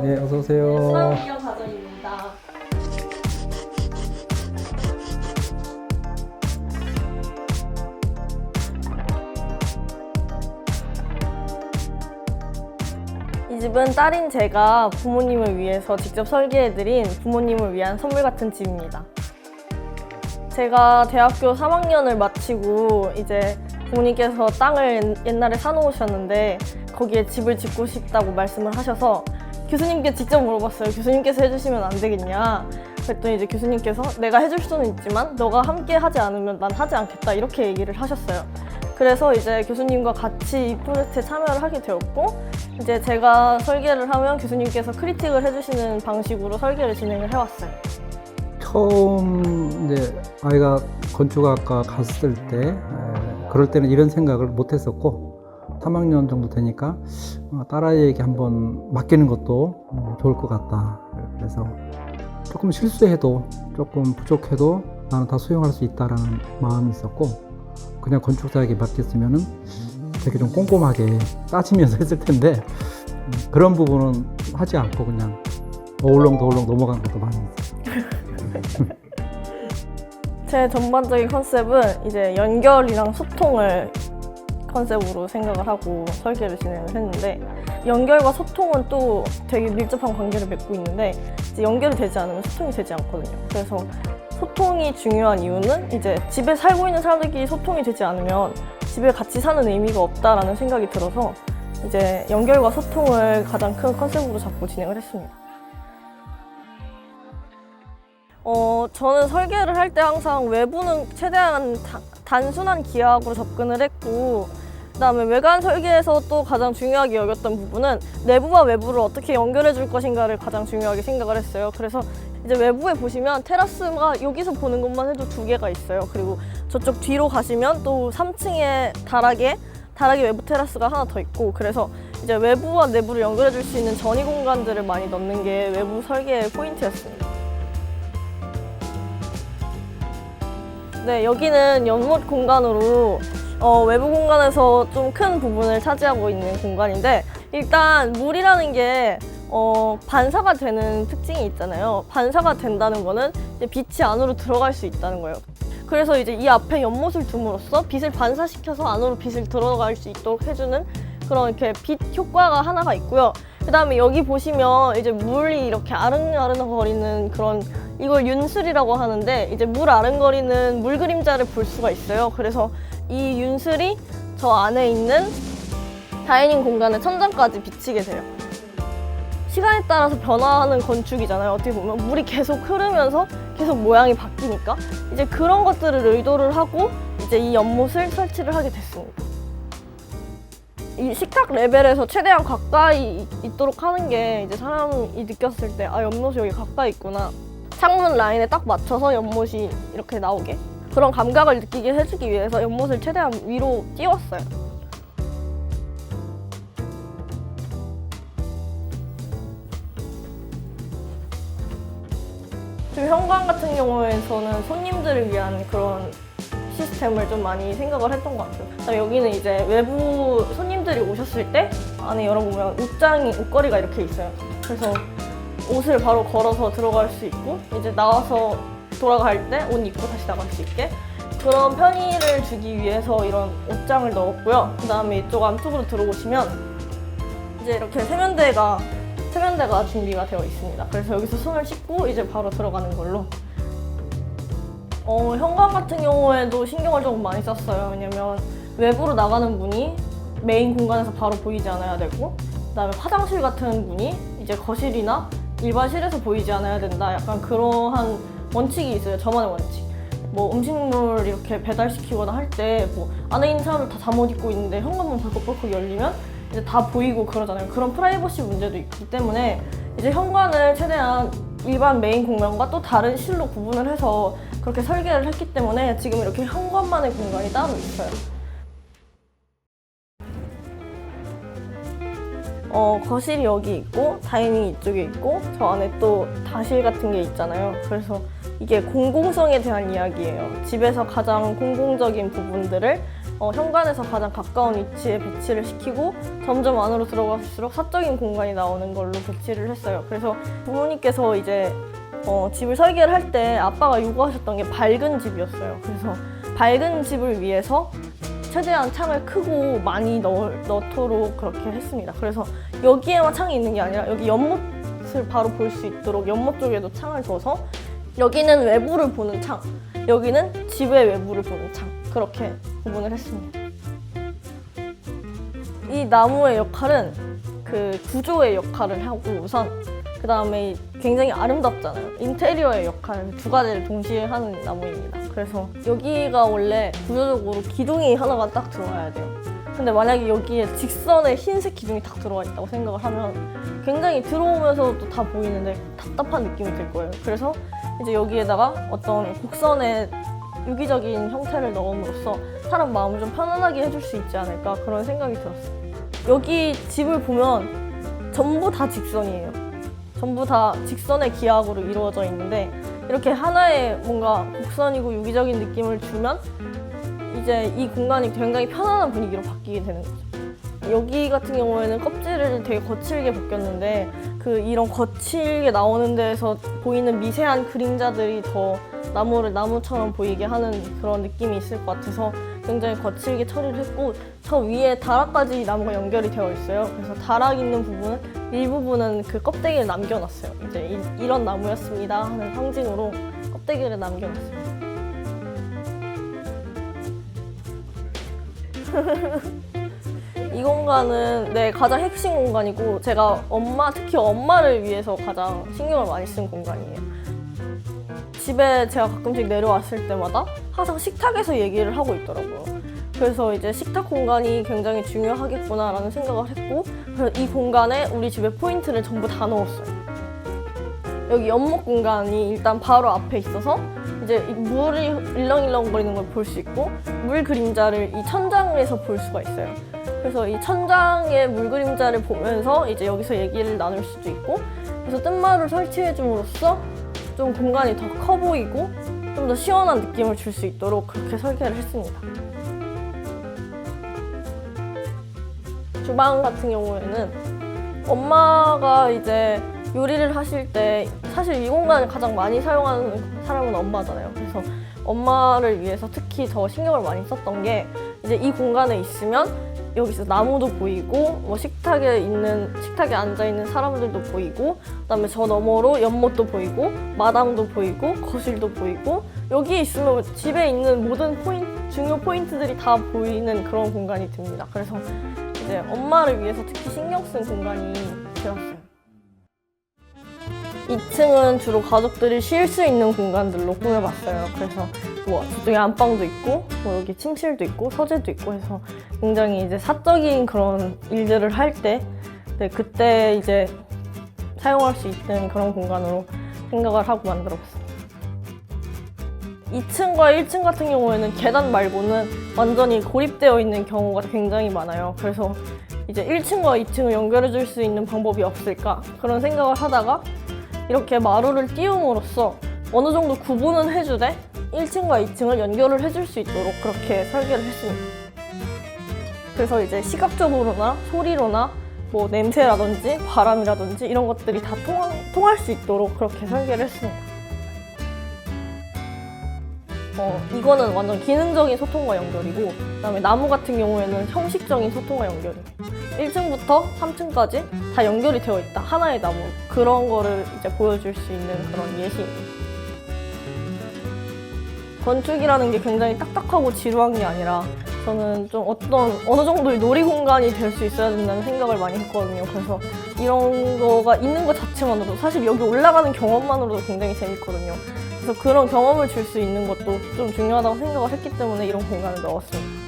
네, 어서 오세요. 수학이형 가정입니다. 이 집은 딸인 제가 부모님을 위해서 직접 설계해드린 부모님을 위한 선물 같은 집입니다. 제가 대학교 3학년을 마치고 이제 부모님께서 땅을 옛날에 사놓으셨는데 거기에 집을 짓고 싶다고 말씀을 하셔서 교수님께 직접 물어봤어요. 교수님께서 해주시면 안 되겠냐. 그랬더니 이제 교수님께서 내가 해줄 수는 있지만 너가 함께 하지 않으면 난 하지 않겠다 이렇게 얘기를 하셨어요. 그래서 이제 교수님과 같이 이 프로젝트에 참여를 하게 되었고 이제 제가 설계를 하면 교수님께서 크리틱을 해주시는 방식으로 설계를 진행을 해왔어요. 처음 이제 아이가 건축학과 갔을 때 그럴 때는 이런 생각을 못 했었고 3학년 정도 되니까 딸아이에게 한번 맡기는 것도 좋을 것 같다. 그래서 조금 실수해도 조금 부족해도 나는 다 수용할 수 있다라는 마음이 있었고 그냥 건축사에게 맡겼으면은 되게 좀 꼼꼼하게 따지면서 했을 텐데 그런 부분은 하지 않고 그냥 어울렁더울렁 넘어간 것도 많이 있어요. 제 전반적인 컨셉은 이제 연결이랑 소통을 컨셉으로 생각을 하고 설계를 진행을 했는데 연결과 소통은 또 되게 밀접한 관계를 맺고 있는데 이제 연결이 되지 않으면 소통이 되지 않거든요. 그래서 소통이 중요한 이유는 이제 집에 살고 있는 사람들끼리 소통이 되지 않으면 집에 같이 사는 의미가 없다라는 생각이 들어서 이제 연결과 소통을 가장 큰 컨셉으로 잡고 진행을 했습니다. 저는 설계를 할 때 항상 외부는 최대한 단순한 기하학으로 접근을 했고 그다음에 외관 설계에서 또 가장 중요하게 여겼던 부분은 내부와 외부를 어떻게 연결해 줄 것인가를 가장 중요하게 생각을 했어요. 그래서 이제 외부에 보시면 테라스가 여기서 보는 것만 해도 2개가 있어요. 그리고 저쪽 뒤로 가시면 또 3층에 다락에 외부 테라스가 하나 더 있고 그래서 이제 외부와 내부를 연결해 줄 수 있는 전이 공간들을 많이 넣는 게 외부 설계의 포인트였습니다. 네, 여기는 연못 공간으로 외부 공간에서 좀 큰 부분을 차지하고 있는 공간인데 일단 물이라는 게 반사가 되는 특징이 있잖아요. 반사가 된다는 거는 이제 빛이 안으로 들어갈 수 있다는 거예요. 그래서 이제 이 앞에 연못을 둠으로써 빛을 반사시켜서 안으로 빛을 들어갈 수 있도록 해주는 그런 이렇게 빛 효과가 하나가 있고요. 그 다음에 여기 보시면 이제 물이 이렇게 아른아른거리는 그런 이걸 윤슬이라고 하는데 이제 물 아른거리는 물 그림자를 볼 수가 있어요. 그래서 이 윤슬이 저 안에 있는 다이닝 공간의 천장까지 비치게 돼요. 시간에 따라서 변화하는 건축이잖아요. 어떻게 보면 물이 계속 흐르면서 계속 모양이 바뀌니까 이제 그런 것들을 의도를 하고 이제 이 연못을 설치를 하게 됐습니다. 이 식탁 레벨에서 최대한 가까이 있도록 하는 게 이제 사람이 느꼈을 때 아, 연못이 여기 가까이 있구나. 창문 라인에 딱 맞춰서 연못이 이렇게 나오게 그런 감각을 느끼게 해주기 위해서 연못을 최대한 위로 띄웠어요. 지금 현관 같은 경우에서는 손님들을 위한 그런 시스템을 좀 많이 생각을 했던 것 같아요. 그다음에 여기는 이제 외부 손님들이 오셨을 때 안에 열어보면 옷걸이가 이렇게 있어요. 그래서 옷을 바로 걸어서 들어갈 수 있고 이제 나와서 돌아갈 때 옷 입고 다시 나갈 수 있게 그런 편의를 주기 위해서 이런 옷장을 넣었고요. 그 다음에 이쪽 안쪽으로 들어오시면 이제 이렇게 세면대가 준비가 되어 있습니다. 그래서 여기서 손을 씻고 이제 바로 들어가는 걸로. 현관 같은 경우에도 신경을 조금 많이 썼어요. 왜냐면 외부로 나가는 문이 메인 공간에서 바로 보이지 않아야 되고 그다음에 화장실 같은 문이 이제 거실이나 일반실에서 보이지 않아야 된다. 약간 그러한 원칙이 있어요. 저만의 원칙. 뭐 음식물 이렇게 배달시키거나 할 때 뭐 안에 있는 사람들 다 잠옷 입고 있는데 현관문 벌컥벌컥 열리면 이제 다 보이고 그러잖아요. 그런 프라이버시 문제도 있기 때문에 이제 현관을 최대한 일반 메인 공간과 또 다른 실로 구분을 해서 그렇게 설계를 했기 때문에 지금 이렇게 현관만의 공간이 따로 있어요. 거실이 여기 있고 다이닝이 이쪽에 있고 저 안에 또 다실 같은 게 있잖아요. 그래서 이게 공공성에 대한 이야기예요. 집에서 가장 공공적인 부분들을 현관에서 가장 가까운 위치에 배치를 시키고 점점 안으로 들어갈수록 사적인 공간이 나오는 걸로 배치를 했어요. 그래서 부모님께서 이제 집을 설계를 할 때 아빠가 요구하셨던 게 밝은 집이었어요. 그래서 밝은 집을 위해서 최대한 창을 크고 많이 넣도록 그렇게 했습니다. 그래서 여기에만 창이 있는 게 아니라 여기 연못을 바로 볼 수 있도록 연못 쪽에도 창을 둬서 여기는 외부를 보는 창, 여기는 집의 외부를 보는 창, 그렇게 구분을 했습니다. 이 나무의 역할은 그 구조의 역할을 하고 우선 그 다음에 굉장히 아름답잖아요. 인테리어의 역할 두 가지를 동시에 하는 나무입니다. 그래서 여기가 원래 구조적으로 기둥이 하나가 딱 들어와야 돼요. 근데 만약에 여기에 직선에 흰색 기둥이 딱 들어와 있다고 생각을 하면 굉장히 들어오면서도 다 보이는데 답답한 느낌이 들 거예요. 그래서 이제 여기에다가 어떤 곡선의 유기적인 형태를 넣음으로써 사람 마음을 좀 편안하게 해줄 수 있지 않을까 그런 생각이 들었어요. 여기 집을 보면 전부 다 직선이에요. 전부 다 직선의 기압으로 이루어져 있는데 이렇게 하나의 뭔가 곡선이고 유기적인 느낌을 주면 이제 이 공간이 굉장히 편안한 분위기로 바뀌게 되는 거죠. 여기 같은 경우에는 껍질을 되게 거칠게 벗겼는데 이런 거칠게 나오는 데에서 보이는 미세한 그림자들이 더 나무를 나무처럼 보이게 하는 그런 느낌이 있을 것 같아서 굉장히 거칠게 처리를 했고 저 위에 다락까지 나무가 연결이 되어 있어요. 그래서 다락 있는 부분은 일부분은 그 껍데기를 남겨놨어요. 이제 이런 나무였습니다 하는 상징으로 껍데기를 남겨놨어요. 이 공간은 가장 핵심 공간이고 제가 특히 엄마를 위해서 가장 신경을 많이 쓴 공간이에요. 집에 제가 가끔씩 내려왔을 때마다 항상 식탁에서 얘기를 하고 있더라고요. 그래서 이제 식탁 공간이 굉장히 중요하겠구나라는 생각을 했고 그래서 이 공간에 우리 집의 포인트를 전부 다 넣었어요. 여기 연못 공간이 일단 바로 앞에 있어서 이제 물이 일렁일렁거리는 걸 볼 수 있고 물 그림자를 이 천장에서 볼 수가 있어요. 그래서 이 천장의 물 그림자를 보면서 이제 여기서 얘기를 나눌 수도 있고 그래서 뜬마루를 설치해 줌으로써 좀 공간이 더 커 보이고 좀 더 시원한 느낌을 줄 수 있도록 그렇게 설계를 했습니다. 주방 같은 경우에는 엄마가 이제 요리를 하실 때 사실 이 공간을 가장 많이 사용하는 사람은 엄마잖아요. 그래서 엄마를 위해서 특히 더 신경을 많이 썼던 게 이제 이 공간에 있으면 여기서 나무도 보이고 뭐 식탁에 앉아 있는 사람들도 보이고 그다음에 저 너머로 연못도 보이고 마당도 보이고 거실도 보이고 여기에 있으면 집에 있는 모든 중요 포인트들이 다 보이는 그런 공간이 됩니다. 그래서 이제 엄마를 위해서 특히 신경 쓴 공간이 되었어요. 2층은 주로 가족들이 쉴 수 있는 공간들로 꾸며봤어요. 그래서 뭐 저쪽에 안방도 있고 뭐 여기 침실도 있고 서재도 있고 해서 굉장히 이제 사적인 그런 일들을 할 때 그때 이제 사용할 수 있는 그런 공간으로 생각을 하고 만들어봤습니다. 2층과 1층 같은 경우에는 계단 말고는 완전히 고립되어 있는 경우가 굉장히 많아요. 그래서 이제 1층과 2층을 연결해 줄 수 있는 방법이 없을까 그런 생각을 하다가 이렇게 마루를 띄움으로써 어느 정도 구분은 해주되 1층과 2층을 연결을 해줄 수 있도록 그렇게 설계를 했습니다. 그래서 이제 시각적으로나 소리로나 뭐 냄새라든지 바람이라든지 이런 것들이 다 통할 수 있도록 그렇게 설계를 했습니다. 이거는 완전 기능적인 소통과 연결이고 그다음에 나무 같은 경우에는 형식적인 소통과 연결이에요. 1층부터 3층까지 다 연결이 되어 있다. 하나의 나무. 그런 거를 이제 보여줄 수 있는 그런 예시입니다. 건축이라는 게 굉장히 딱딱하고 지루한 게 아니라 저는 좀 어느 정도의 놀이 공간이 될 수 있어야 된다는 생각을 많이 했거든요. 그래서 이런 거가 있는 것 자체만으로도 사실 여기 올라가는 경험만으로도 굉장히 재밌거든요. 그래서 그런 경험을 줄 수 있는 것도 좀 중요하다고 생각을 했기 때문에 이런 공간을 넣었습니다.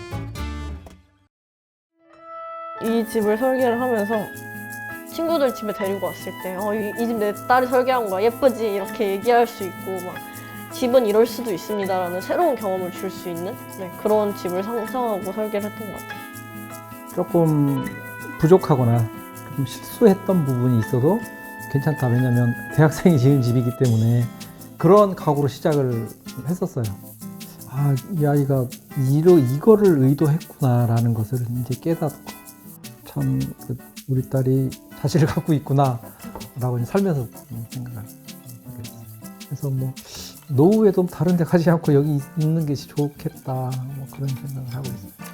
이 집을 설계를 하면서 친구들 집에 데리고 왔을 때 이 집 내 딸이 설계한 거야 예쁘지 이렇게 얘기할 수 있고 막 집은 이럴 수도 있습니다 라는 새로운 경험을 줄 수 있는 그런 집을 상상하고 설계를 했던 것 같아요. 조금 부족하거나 좀 실수했던 부분이 있어도 괜찮다. 왜냐면 대학생이 지은 집이기 때문에 그런 각오로 시작을 했었어요. 아, 이 아이가 이거를 의도했구나라는 것을 이제 깨닫고 참 우리 딸이 자질을 갖고 있구나라고 살면서 생각을 하게 됐어요. 그래서 뭐 노후에도 다른 데 가지 않고 여기 있는 것이 좋겠다 뭐 그런 생각을 하고 있어요.